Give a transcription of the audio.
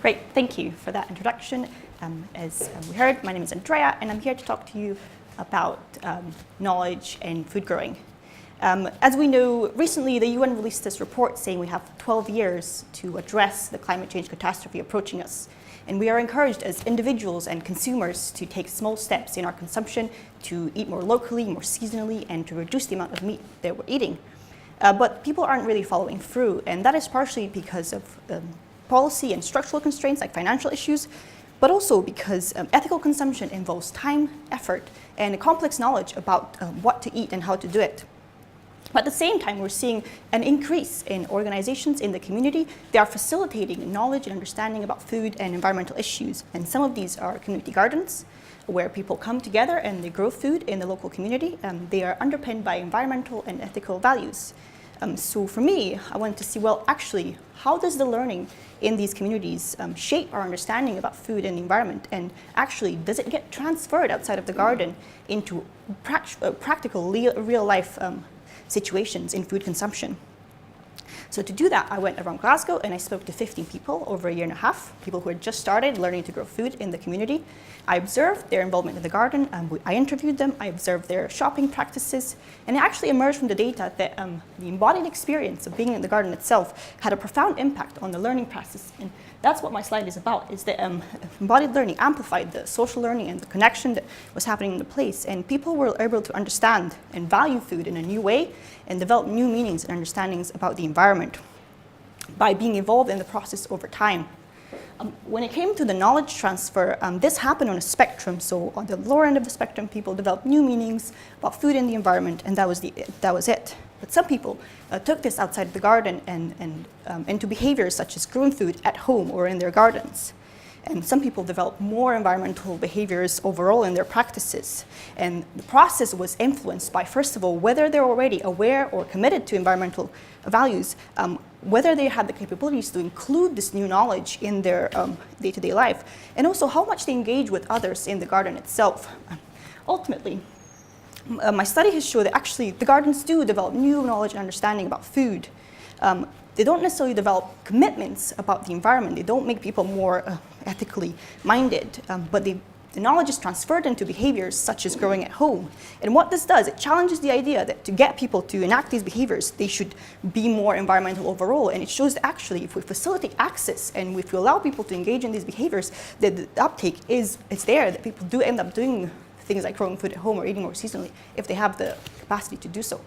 Great, thank you for that introduction. As we heard, my name is Andrea, and I'm here to talk to you about knowledge and food growing. As we know, recently the UN released this report saying we have 12 years to address the climate change catastrophe approaching us. And we are encouraged as individuals and consumers to take small steps in our consumption to eat more locally, more seasonally, and to reduce the amount of meat that we're eating. But people aren't really following through, and that is partially because of policy and structural constraints like financial issues, but also because ethical consumption involves time, effort, and a complex knowledge about what to eat and how to do it. But at the same time, we're seeing an increase in organizations in the community. They are facilitating knowledge and understanding about food and environmental issues. And some of these are community gardens, where people come together and they grow food in the local community. They are underpinned by environmental and ethical values. So for me, I wanted to see, well, actually, how does the learning in these communities shape our understanding about food and the environment? And actually, does it get transferred outside of the garden into practical, real-life situations in food consumption? So to do that, I went around Glasgow and I spoke to 15 people over a year and a half, people who had just started learning to grow food in the community. I observed their involvement in the garden, I interviewed them, I observed their shopping practices, and it actually emerged from the data that the embodied experience of being in the garden itself had a profound impact on the learning process. And that's what my slide is about, is that embodied learning amplified the social learning and the connection that was happening in the place. And people were able to understand and value food in a new way and develop new meanings and understandings about the environment by being involved in the process over time. When it came to the knowledge transfer, this happened on a spectrum. So on the lower end of the spectrum, people developed new meanings about food and the environment, and that was it. But some people took this outside the garden and into behaviors such as growing food at home or in their gardens. And some people developed more environmental behaviors overall in their practices. And the process was influenced by, first of all, whether they're already aware or committed to environmental values, whether they had the capabilities to include this new knowledge in their day-to-day life, and also how much they engage with others in the garden itself. Ultimately, my study has shown that actually the gardens do develop new knowledge and understanding about food. They don't necessarily develop commitments about the environment. They don't make people more ethically minded, but the knowledge is transferred into behaviors such as growing at home. And what this does, it challenges the idea that to get people to enact these behaviors, they should be more environmental overall. And it shows that actually, if we facilitate access and if we allow people to engage in these behaviors, that the uptake is there, that people do end up doing things like growing food at home or eating more seasonally if they have the capacity to do so.